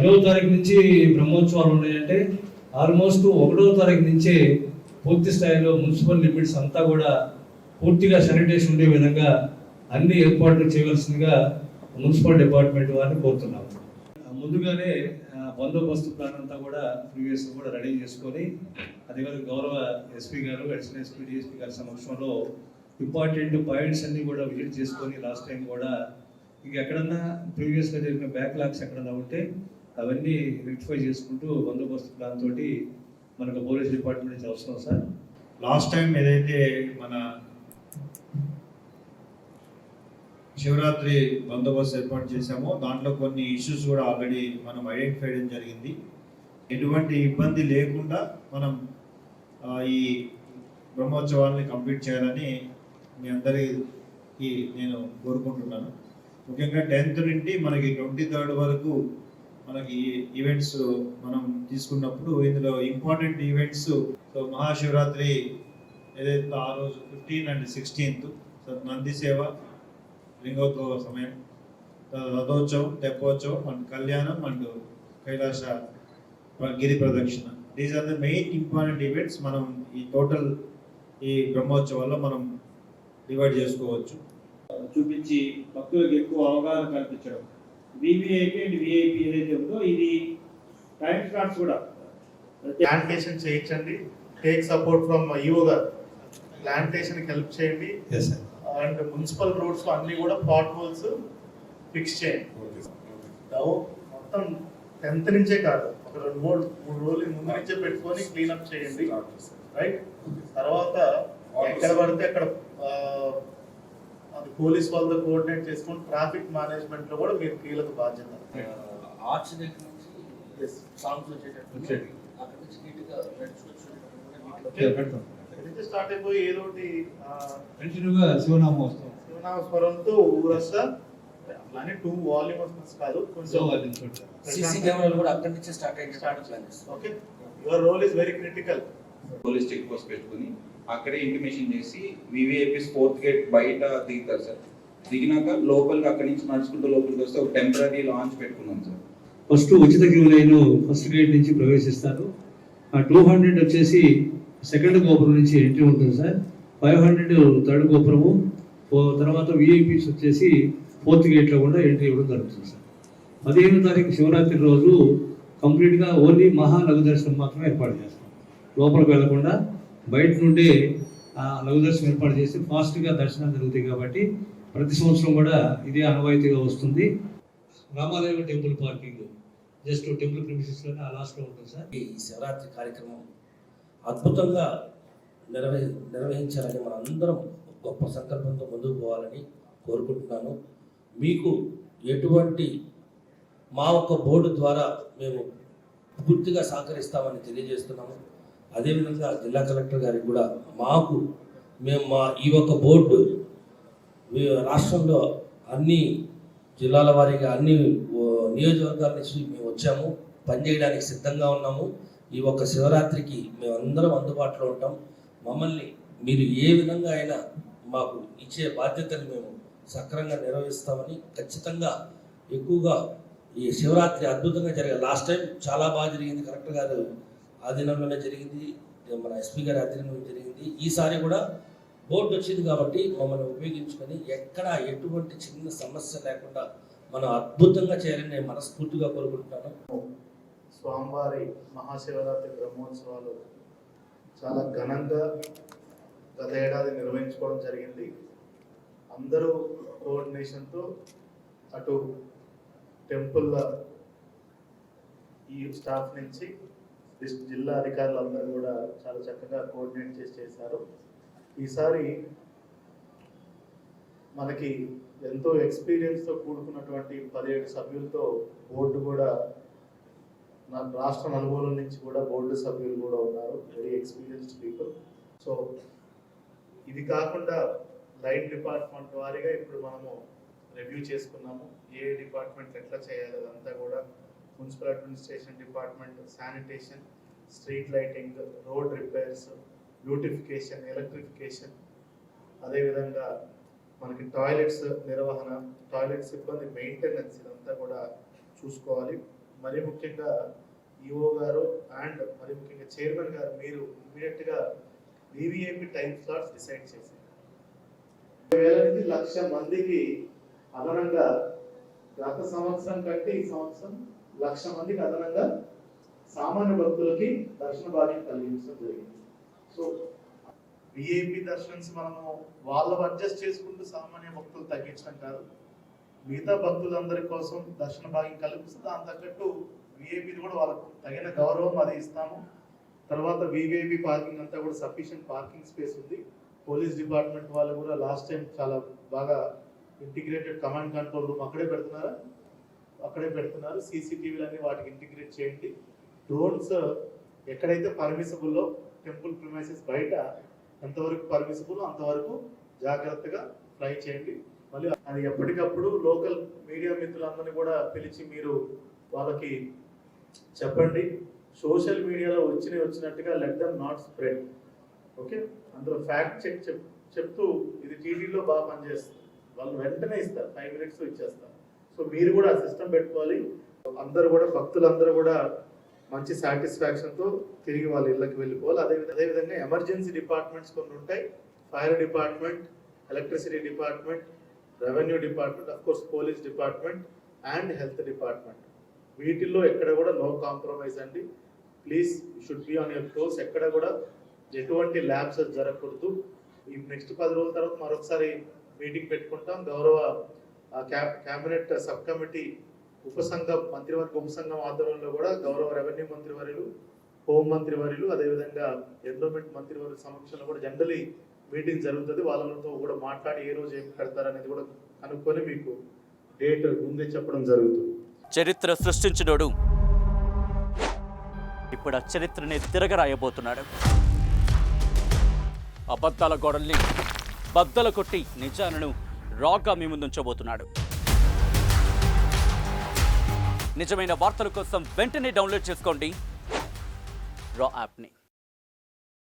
2వ తారీఖు నుంచి బ్రహ్మోత్సవాలు ఉన్నాయంటే ఆల్మోస్ట్ 1వ తారీఖు నుంచే పూర్తి స్థాయిలో మున్సిపల్ లిమిట్స్ అంతా కూడా పూర్తిగా శానిటేషన్ ఉండే విధంగా అన్ని ఏర్పాట్లు చేయవలసిందిగా మున్సిపల్ డిపార్ట్మెంట్ వారిని కోరుతున్నాము. ముందుగానే బందోబస్తు ప్లాన్ అంతా కూడా ప్రీవియస్ కూడా రెడీ చేసుకొని అదేవిధంగా గౌరవ ఎస్పీ గారు, అడిషనల్ ఎస్పీ, డిఎస్పీ గారి సమక్షంలో ఇంపార్టెంట్ పాయింట్స్ అన్ని కూడా విజిట్ చేసుకొని లాస్ట్ టైం కూడా ఇంక ఎక్కడన్నా ప్రీవియస్గా జరిగిన బ్యాక్లాగ్స్ ఎక్కడన్నా ఉంటే అవన్నీ రెక్టిఫై చేసుకుంటూ బందోబస్తు ప్లాన్ తోటి మనకు పోలీస్ డిపార్ట్మెంట్ నుంచి అవసరం సార్. లాస్ట్ టైం ఏదైతే మన శివరాత్రి బందోబస్తు ఏర్పాటు చేశామో దాంట్లో కొన్ని ఇష్యూస్ కూడా ఆల్రెడీ మనం ఐడెంటిఫై చేయడం జరిగింది. ఎటువంటి ఇబ్బంది లేకుండా మనం ఈ బ్రహ్మోత్సవాన్ని కంప్లీట్ చేయాలని మీ అందరికీ నేను కోరుకుంటున్నాను. ముఖ్యంగా 10th నుండి మనకి 23rd వరకు మనకి ఈవెంట్స్ మనం తీసుకున్నప్పుడు ఇందులో ఇంపార్టెంట్ ఈవెంట్స్ సో మహాశివరాత్రి ఏదైతే ఆ రోజు 15 and 16th నంది సేవ, లింగోద్భవ సమయం, రథోత్సవం, తెప్పోత్సవం అండ్ కళ్యాణం అండ్ కైలాస గిరి ప్రదక్షిణ. These are the main important events. మనం ఈ టోటల్ ఈ బ్రహ్మోత్సవాల్లో మనం డివైడ్ చేసుకోవచ్చు. చూపించి భక్తులకు ఎక్కువ అవగాహన కల్పించడం. వివిఐపి అండ్ విఐపి ఏదైతే ఉందో ఇది టైం స్లాట్స్ కూడా ప్లాంటేషన్ చేయించండి. టేక్ సపోర్ట్ ఫ్రమ్ ఈఓ గారు, ప్లాంటేషన్ హెల్ప్ చేయండి. అండ్ మున్సిపల్ రోడ్స్ అన్ని కూడా పాట్ హోల్స్ ఫిక్స్ చేయండి. మొత్తం 10th నుంచే కాదు, ఒక 2-3 రోజులు ముందు నుంచే పెట్టుకొని క్లీనప్ చేయండి. రైట్, తర్వాత ఎక్కడ పడితే అక్కడ అది పోలీస్ వాళ్ళతో కోఆర్డినేట్ చేసుకొని ట్రాఫిక్ మేనేజ్మెంట్ లో కూడా మీరు కీలక బాధ్యత. ఆర్చ్ దగ్గర నుంచి సాంగ్స్ వచ్చేటట్టు అక్కడ నుంచి నీట్గా స్టార్ట్ అయిపోయి ఏదో ఒకటి కంటిన్యూగా శివనామస్మరణతో ఊరంతా అట్లానే 2 వాల్యూమ్స్ కాదు, కొంచెం సీసీ కెమెరాలు కూడా అక్కడి నుంచి స్టార్ట్ ప్లాన్ చేస్తాం. Okay, your role is very critical. Police check post పెట్టుకుని అక్కడే ఇంటిమేషన్ చేసి వివిఐపీస్ 4th గేట్ బయట దిగుతారు సార్. దిగినాక లోపలికి అక్కడి నుంచి నడుచుకుంటూ లోపలికి వస్తే ఒక టెంపరీ లాంచ్ పెట్టుకున్నాం సార్. ఫస్ట్ ఉచిత క్యూ లైన్ ఫస్ట్ గేట్ నుంచి ప్రవేశిస్తారు. ఆ 200 వచ్చేసి 2nd గోపురం నుంచి ఎంట్రీ ఉంటుంది సార్. 500 3rd గోపురము, తర్వాత విఐపీస్ వచ్చేసి 4th గేట్లో కూడా ఎంట్రీ ఇవ్వడం జరుగుతుంది సార్. 15వ తారీఖు శివరాత్రి రోజు కంప్లీట్గా ఓన్లీ మహాలఘు దర్శనం మాత్రమే ఏర్పాటు చేస్తాం. లోపలికి వెళ్లకుండా బయట నుండే లఘు దర్శనం ఏర్పాటు చేసి ఫాస్ట్గా దర్శనం జరుగుతాయి. కాబట్టి ప్రతి సంవత్సరం కూడా ఇదే ఆనవాయితీగా వస్తుంది. రామాలయం టెంపుల్ పార్కింగ్ జస్ట్ టెంపుల్ ప్రిమిసెస్లోనే ఆ లాస్ట్లో ఉంటుంది సార్. ఈ శివరాత్రి కార్యక్రమం అద్భుతంగా నిర్వహించాలని మనందరం గొప్ప సంకల్పంతో ముందుకు పోవాలని కోరుకుంటున్నాను. మీకు ఎటువంటి మా ఒక్క బోర్డు ద్వారా మేము పూర్తిగా సహకరిస్తామని తెలియజేస్తున్నాము. అదేవిధంగా జిల్లా కలెక్టర్ గారికి కూడా మేము మా ఈ ఒక్క బోర్డు రాష్ట్రంలో అన్ని జిల్లాల వారీగా అన్ని నియోజకవర్గాల నుంచి మేము వచ్చాము, పనిచేయడానికి సిద్ధంగా ఉన్నాము. ఈ ఒక్క శివరాత్రికి మేమందరం అందుబాటులో ఉంటాం. మమ్మల్ని మీరు ఏ విధంగా అయినా మాకు ఇచ్చే బాధ్యతను మేము సక్రమంగా నిర్వహిస్తామని ఖచ్చితంగా ఎక్కువగా ఈ శివరాత్రి అద్భుతంగా జరిగింది. లాస్ట్ టైం చాలా బాగా జరిగింది, కలెక్టర్ గారు ఆధీనంలోనే జరిగింది, మన ఎస్పీ గారి ఆధీనంలో జరిగింది. ఈసారి కూడా బోర్డు వచ్చింది కాబట్టి మమ్మల్ని ఉపయోగించుకొని ఎక్కడ ఎటువంటి చిన్న సమస్య లేకుండా మనం అద్భుతంగా చేయాలని నేను మనస్ఫూర్తిగా కోరుకుంటున్నాను. స్వామివారి మహాశివరాత్రి బ్రహ్మోత్సవాలు చాలా ఘనంగా గత ఏడాది నిర్వహించుకోవడం జరిగింది. అందరూ కోఆర్డినేషన్తో అటు టెంపుల్ ఈ స్టాఫ్ నుంచి జిల్లా అధికారులందరూ కూడా చాలా చక్కగా కోఆర్డినేట్ చేశారు. ఈసారి మనకి ఎంతో ఎక్స్పీరియన్స్తో కూడుకున్నటువంటి 17 సభ్యులతో బోర్డు కూడా, నా రాష్ట్ర నలుమూలల నుంచి కూడా బోర్డు సభ్యులు కూడా ఉన్నారు, వెరీ ఎక్స్పీరియన్స్డ్ పీపుల్. సో ఇది కాకుండా లైన్ డిపార్ట్మెంట్ వారీగా ఇప్పుడు మనము రివ్యూ చేసుకున్నాము. ఏ డిపార్ట్మెంట్ ఎట్లా చేయాలి అదంతా కూడా municipal administration department, sanitation, street lighting, road repairs, beautification, electrification, అదేవిధంగా మనకి టాయిలెట్స్ నిర్వహణ, టాయిలెట్ సిబ్బంది మెయింటెనెన్స్, ఇదంతా కూడా చూసుకోవాలి. మరి ముఖ్యంగా ఈఓ గారు అండ్ మరి ముఖ్యంగా చైర్మన్ గారు మీరు ఇమీడియట్గా వివిఐపి టైం స్లాట్స్ డిసైడ్ చేశారు. 20,000 నుంచి 1,00,000 మందికి అదనంగా గత సంవత్సరం కంటే ఈ సంవత్సరం 1,00,000 మందికి అదనంగా సామాన్య భక్తులకి దర్శన భాగ్యం కలిగించడం జరిగింది. సో విఐపి దర్శనన్స్ మనము వాళ్ళు అడ్జస్ట్ చేసుకుంటూ సామాన్య భక్తులు తగ్గించడం కాదు, మిగతా భక్తులందరి కోసం దర్శన భాగ్యం కల్పిస్తే దాని తగ్గట్టు విఐపీది కూడా వాళ్ళకు తగిన గౌరవం అది ఇస్తాము. తర్వాత వివిఐపి పార్కింగ్ అంతా కూడా సఫిషియెంట్ పార్కింగ్ స్పేస్ ఉంది. పోలీస్ డిపార్ట్మెంట్ వాళ్ళు కూడా లాస్ట్ టైం చాలా బాగా ఇంటిగ్రేటెడ్ కమాండ్ కంట్రోల్ రూమ్ అక్కడే పెడుతున్నారు. సీసీటీవీలు అన్ని వాటికి ఇంటిగ్రేట్ చేయండి. డ్రోన్స్ ఎక్కడైతే పర్మిసిబుల్లో టెంపుల్ ప్రిమైసెస్ బయట ఎంతవరకు పర్మిసిబుల్ అంతవరకు జాగ్రత్తగా ఫ్లై చేయండి. మళ్ళీ అది ఎప్పటికప్పుడు లోకల్ మీడియా మిత్రులందరినీ కూడా పిలిచి మీరు వాళ్ళకి చెప్పండి. సోషల్ మీడియాలో వచ్చినట్టుగా let them not spread. Okay, అందులో ఫ్యాక్ట్ చెక్ చెప్తూ ఇది టీటీలో బాగా పనిచేస్తుంది, వాళ్ళు వెంటనే ఇస్తారు, 5 minutes ఇచ్చేస్తారు. సో మీరు కూడా ఆ సిస్టమ్ పెట్టుకోవాలి. అందరూ కూడా భక్తులందరూ కూడా మంచి సాటిస్ఫాక్షన్తో తిరిగి వాళ్ళ ఇళ్ళకి వెళ్ళిపోవాలి. అదేవిధంగా ఎమర్జెన్సీ డిపార్ట్మెంట్స్ కొన్ని ఉంటాయి. Fire department, electricity department, revenue department, of course police department and health department. వీటిల్లో ఎక్కడ కూడా నో కాంప్రమైజ్ అండి. Please should be on your toes. ఎక్కడ కూడా ఎటువంటి ల్యాబ్సెస్ జరగకూడదు. ఈ నెక్స్ట్ 10 రోజుల తర్వాత మరొకసారి మీటింగ్ పెట్టుకుంటాం. గౌరవ క్యాబినెట్ సబ్ కమిటీ మంత్రివర్గ ఉపసంఘం ఆధ్వర్యంలో కూడా గౌరవ రెవెన్యూ మంత్రివర్యులు, హోం మంత్రివర్యులు, అదేవిధంగా ఎండోమెంట్ మంత్రివర్యుల సమక్షంలో కూడా జనరలీ మీటింగ్ జరుగుతుంది. వాళ్ళతో కూడా మాట్లాడి ఏ రోజు ఏం పెడతారనేది కూడా కనుక్కొని మీకు డేట్ ముందే చెప్పడం జరుగుతుంది. చరిత్ర సృష్టించినోడు ఇప్పుడు ఆ చరిత్రని తిరగరాయబోతున్నాడు. అబద్ధాల గోడల్ని బద్దలు కొట్టి నిజాలను రాగా మీ ముందుంచబోతున్నాడు. నిజమైన వార్తల కోసం వెంటనే డౌన్లోడ్ చేసుకోండి రా యాప్ని.